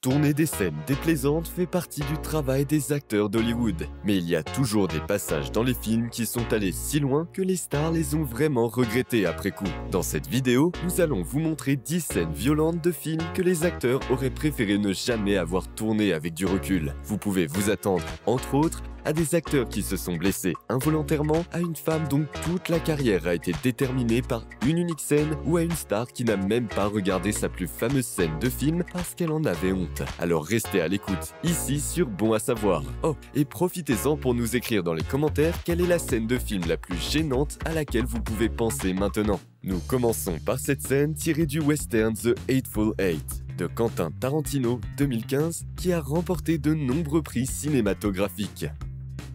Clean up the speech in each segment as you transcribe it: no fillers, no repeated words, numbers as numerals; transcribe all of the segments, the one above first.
Tourner des scènes déplaisantes fait partie du travail des acteurs d'Hollywood. Mais il y a toujours des passages dans les films qui sont allés si loin que les stars les ont vraiment regrettés après coup. Dans cette vidéo, nous allons vous montrer 10 scènes violentes de films que les acteurs auraient préféré ne jamais avoir tourné avec du recul. Vous pouvez vous attendre, entre autres, à des acteurs qui se sont blessés involontairement, à une femme dont toute la carrière a été déterminée par une unique scène, ou à une star qui n'a même pas regardé sa plus fameuse scène de film parce qu'elle en avait honte. Alors restez à l'écoute, ici sur Bon à savoir. Oh, et profitez-en pour nous écrire dans les commentaires quelle est la scène de film la plus gênante à laquelle vous pouvez penser maintenant. Nous commençons par cette scène tirée du western The Hateful Eight de Quentin Tarantino 2015 qui a remporté de nombreux prix cinématographiques.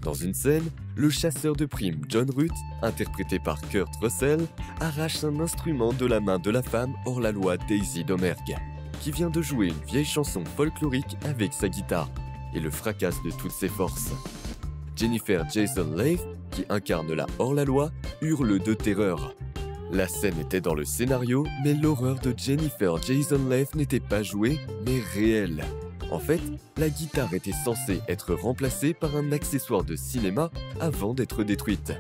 Dans une scène, le chasseur de primes John Ruth, interprété par Kurt Russell, arrache un instrument de la main de la femme hors-la-loi Daisy Domergue, qui vient de jouer une vieille chanson folklorique avec sa guitare, et le fracasse de toutes ses forces. Jennifer Jason Leigh, qui incarne la hors-la-loi, hurle de terreur. La scène était dans le scénario, mais l'horreur de Jennifer Jason Leigh n'était pas jouée, mais réelle. En fait, la guitare était censée être remplacée par un accessoire de cinéma avant d'être détruite.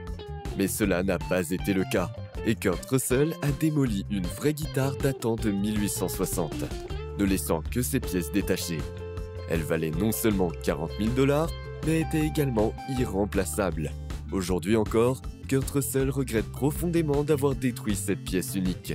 Mais cela n'a pas été le cas, et Kurt Russell a démoli une vraie guitare datant de 1860, ne laissant que ses pièces détachées. Elle valait non seulement 40 000 $, mais était également irremplaçable. Aujourd'hui encore, Kurt Russell regrette profondément d'avoir détruit cette pièce unique.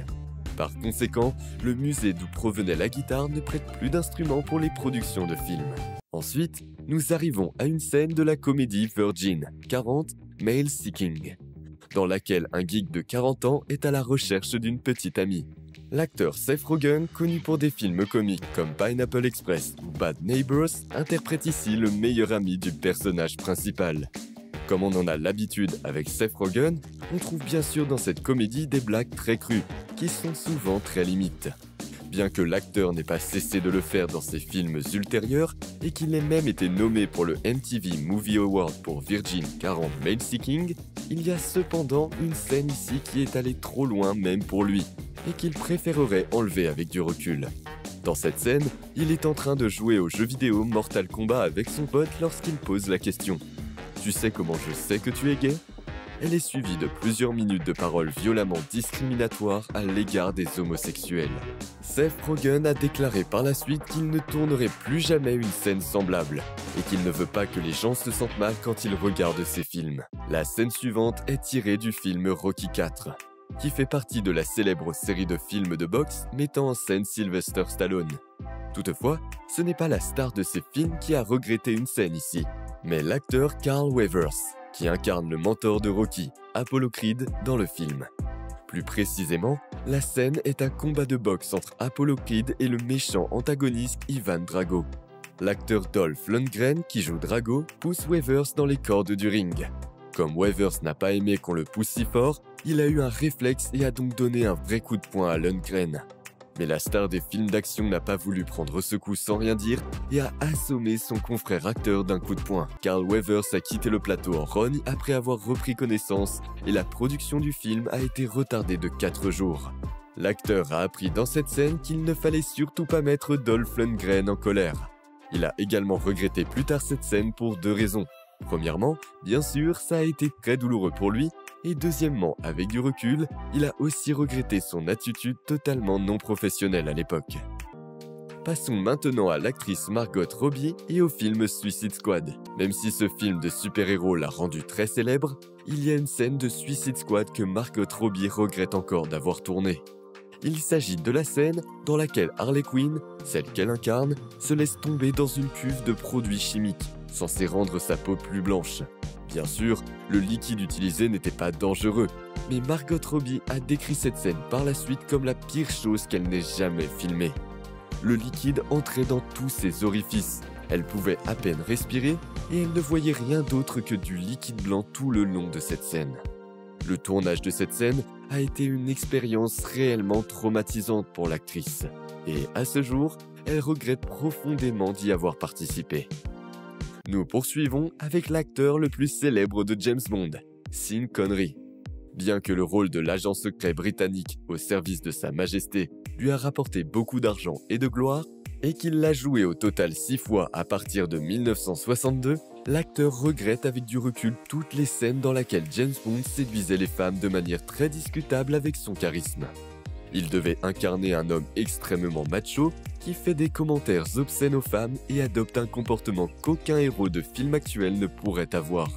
Par conséquent, le musée d'où provenait la guitare ne prête plus d'instruments pour les productions de films. Ensuite, nous arrivons à une scène de la comédie Virgin 40 Male Seeking, dans laquelle un geek de 40 ans est à la recherche d'une petite amie. L'acteur Seth Rogen, connu pour des films comiques comme Pineapple Express ou Bad Neighbors, interprète ici le meilleur ami du personnage principal. Comme on en a l'habitude avec Seth Rogen, on trouve bien sûr dans cette comédie des blagues très crues, qui sont souvent très limites. Bien que l'acteur n'ait pas cessé de le faire dans ses films ultérieurs, et qu'il ait même été nommé pour le MTV Movie Award pour Virgin 40 Male Seeking, il y a cependant une scène ici qui est allée trop loin même pour lui, et qu'il préférerait enlever avec du recul. Dans cette scène, il est en train de jouer au jeu vidéo Mortal Kombat avec son pote lorsqu'il pose la question « Tu sais comment je sais que tu es gay ?» Elle est suivie de plusieurs minutes de paroles violemment discriminatoires à l'égard des homosexuels. Seth Rogen a déclaré par la suite qu'il ne tournerait plus jamais une scène semblable et qu'il ne veut pas que les gens se sentent mal quand ils regardent ses films. La scène suivante est tirée du film Rocky IV, qui fait partie de la célèbre série de films de boxe mettant en scène Sylvester Stallone. Toutefois, ce n'est pas la star de ces films qui a regretté une scène ici, mais l'acteur Carl Weathers, qui incarne le mentor de Rocky, Apollo Creed, dans le film. Plus précisément, la scène est un combat de boxe entre Apollo Creed et le méchant antagoniste Ivan Drago. L'acteur Dolph Lundgren, qui joue Drago, pousse Weathers dans les cordes du ring. Comme Weathers n'a pas aimé qu'on le pousse si fort, il a eu un réflexe et a donc donné un vrai coup de poing à Lundgren. Mais la star des films d'action n'a pas voulu prendre ce coup sans rien dire et a assommé son confrère acteur d'un coup de poing. Carl Weathers a quitté le plateau en rogne après avoir repris connaissance et la production du film a été retardée de 4 jours. L'acteur a appris dans cette scène qu'il ne fallait surtout pas mettre Dolph Lundgren en colère. Il a également regretté plus tard cette scène pour 2 raisons. Premièrement, bien sûr, ça a été très douloureux pour lui. Et deuxièmement, avec du recul, il a aussi regretté son attitude totalement non professionnelle à l'époque. Passons maintenant à l'actrice Margot Robbie et au film Suicide Squad. Même si ce film de super-héros l'a rendu très célèbre, il y a une scène de Suicide Squad que Margot Robbie regrette encore d'avoir tournée. Il s'agit de la scène dans laquelle Harley Quinn, celle qu'elle incarne, se laisse tomber dans une cuve de produits chimiques, censés rendre sa peau plus blanche. Bien sûr, le liquide utilisé n'était pas dangereux, mais Margot Robbie a décrit cette scène par la suite comme la pire chose qu'elle n'ait jamais filmée. Le liquide entrait dans tous ses orifices, elle pouvait à peine respirer et elle ne voyait rien d'autre que du liquide blanc tout le long de cette scène. Le tournage de cette scène a été une expérience réellement traumatisante pour l'actrice, et à ce jour, elle regrette profondément d'y avoir participé. Nous poursuivons avec l'acteur le plus célèbre de James Bond, Sean Connery. Bien que le rôle de l'agent secret britannique au service de Sa Majesté lui a rapporté beaucoup d'argent et de gloire, Et qu'il l'a joué au total 6 fois à partir de 1962, l'acteur regrette avec du recul toutes les scènes dans lesquelles James Bond séduisait les femmes de manière très discutable avec son charisme. Il devait incarner un homme extrêmement macho qui fait des commentaires obscènes aux femmes et adopte un comportement qu'aucun héros de film actuel ne pourrait avoir.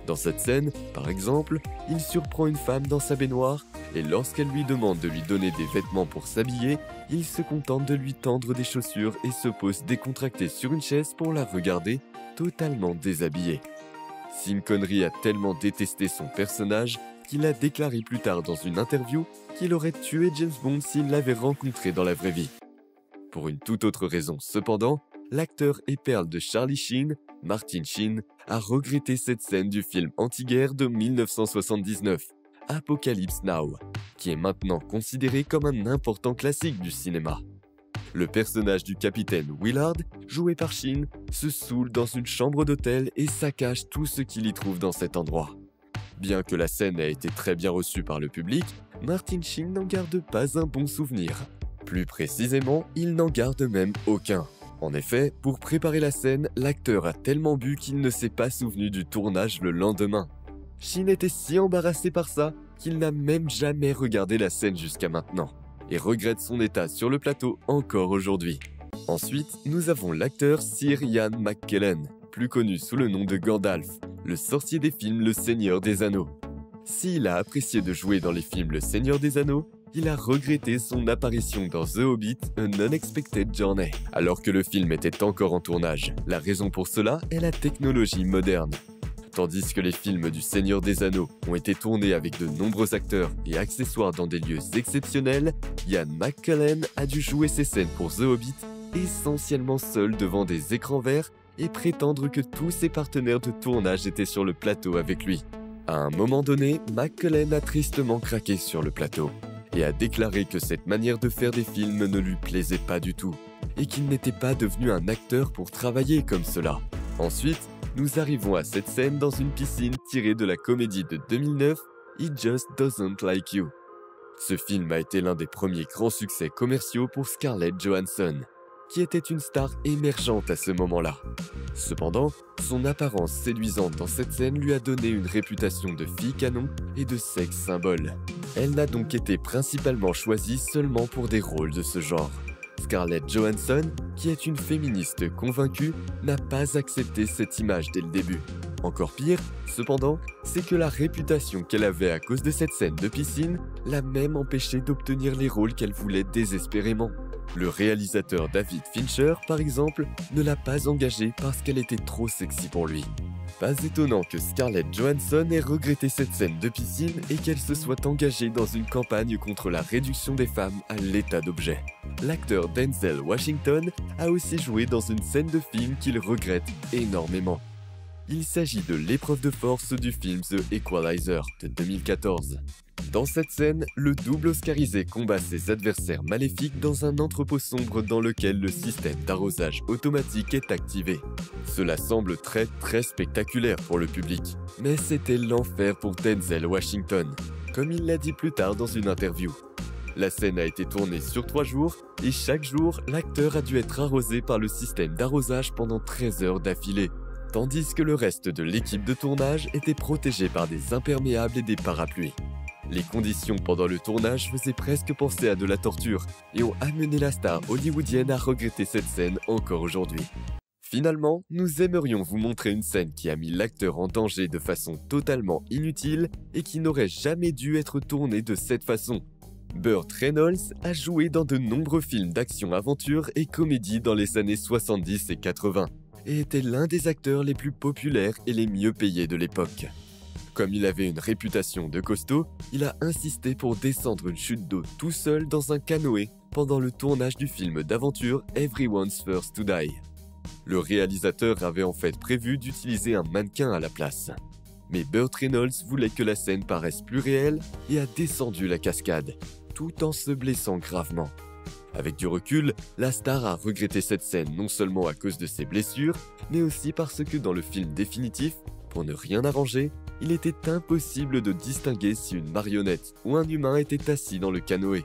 Dans cette scène, par exemple, il surprend une femme dans sa baignoire et lorsqu'elle lui demande de lui donner des vêtements pour s'habiller, il se contente de lui tendre des chaussures et se pose décontracté sur une chaise pour la regarder, totalement déshabillée. Sean Connery a tellement détesté son personnage qu'il a déclaré plus tard dans une interview qu'il aurait tué James Bond s'il l'avait rencontré dans la vraie vie. Pour une toute autre raison cependant, l'acteur et perle de Charlie Sheen, Martin Sheen, a regretté cette scène du film anti-guerre de 1979, Apocalypse Now, qui est maintenant considéré comme un important classique du cinéma. Le personnage du capitaine Willard, joué par Sheen, se saoule dans une chambre d'hôtel et saccage tout ce qu'il y trouve dans cet endroit. Bien que la scène ait été très bien reçue par le public, Martin Sheen n'en garde pas un bon souvenir. Plus précisément, il n'en garde même aucun. En effet, pour préparer la scène, l'acteur a tellement bu qu'il ne s'est pas souvenu du tournage le lendemain. Sheen était si embarrassé par ça qu'il n'a même jamais regardé la scène jusqu'à maintenant, et regrette son état sur le plateau encore aujourd'hui. Ensuite, nous avons l'acteur Sir Ian McKellen, plus connu sous le nom de Gandalf, le sorcier des films Le Seigneur des Anneaux. S'il a apprécié de jouer dans les films Le Seigneur des Anneaux, il a regretté son apparition dans The Hobbit, An Unexpected Journey, alors que le film était encore en tournage. La raison pour cela est la technologie moderne. Tandis que les films du Seigneur des Anneaux ont été tournés avec de nombreux acteurs et accessoires dans des lieux exceptionnels, Ian McKellen a dû jouer ses scènes pour The Hobbit essentiellement seul devant des écrans verts et prétendre que tous ses partenaires de tournage étaient sur le plateau avec lui. À un moment donné, McKellen a tristement craqué sur le plateau et a déclaré que cette manière de faire des films ne lui plaisait pas du tout et qu'il n'était pas devenu un acteur pour travailler comme cela. Ensuite, nous arrivons à cette scène dans une piscine tirée de la comédie de 2009, It Just Doesn't Like You. Ce film a été l'un des premiers grands succès commerciaux pour Scarlett Johansson, qui était une star émergente à ce moment-là. Cependant, son apparence séduisante dans cette scène lui a donné une réputation de fille canon et de sexe symbole. Elle n'a donc été principalement choisie seulement pour des rôles de ce genre. Scarlett Johansson, qui est une féministe convaincue, n'a pas accepté cette image dès le début. Encore pire, cependant, c'est que la réputation qu'elle avait à cause de cette scène de piscine l'a même empêchée d'obtenir les rôles qu'elle voulait désespérément. Le réalisateur David Fincher, par exemple, ne l'a pas engagée parce qu'elle était trop sexy pour lui. Pas étonnant que Scarlett Johansson ait regretté cette scène de piscine et qu'elle se soit engagée dans une campagne contre la réduction des femmes à l'état d'objet. L'acteur Denzel Washington a aussi joué dans une scène de film qu'il regrette énormément. Il s'agit de l'épreuve de force du film The Equalizer de 2014. Dans cette scène, le double oscarisé combat ses adversaires maléfiques dans un entrepôt sombre dans lequel le système d'arrosage automatique est activé. Cela semble très spectaculaire pour le public, mais c'était l'enfer pour Denzel Washington, comme il l'a dit plus tard dans une interview. La scène a été tournée sur 3 jours et chaque jour, l'acteur a dû être arrosé par le système d'arrosage pendant 13 heures d'affilée, tandis que le reste de l'équipe de tournage était protégé par des imperméables et des parapluies. Les conditions pendant le tournage faisaient presque penser à de la torture et ont amené la star hollywoodienne à regretter cette scène encore aujourd'hui. Finalement, nous aimerions vous montrer une scène qui a mis l'acteur en danger de façon totalement inutile et qui n'aurait jamais dû être tournée de cette façon. Burt Reynolds a joué dans de nombreux films d'action-aventure et comédie dans les années 70 et 80 et était l'un des acteurs les plus populaires et les mieux payés de l'époque. Comme il avait une réputation de costaud, il a insisté pour descendre une chute d'eau tout seul dans un canoë pendant le tournage du film d'aventure Everyone's First to Die. Le réalisateur avait en fait prévu d'utiliser un mannequin à la place. Mais Burt Reynolds voulait que la scène paraisse plus réelle et a descendu la cascade, tout en se blessant gravement. Avec du recul, la star a regretté cette scène non seulement à cause de ses blessures, mais aussi parce que dans le film définitif, pour ne rien arranger, il était impossible de distinguer si une marionnette ou un humain était assis dans le canoë.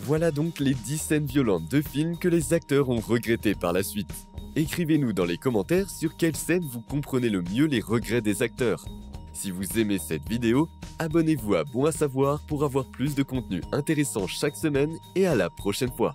Voilà donc les 10 scènes violentes de films que les acteurs ont regretté par la suite. Écrivez-nous dans les commentaires sur quelle scène vous comprenez le mieux les regrets des acteurs. Si vous aimez cette vidéo, abonnez-vous à Bon à savoir pour avoir plus de contenu intéressant chaque semaine et à la prochaine fois.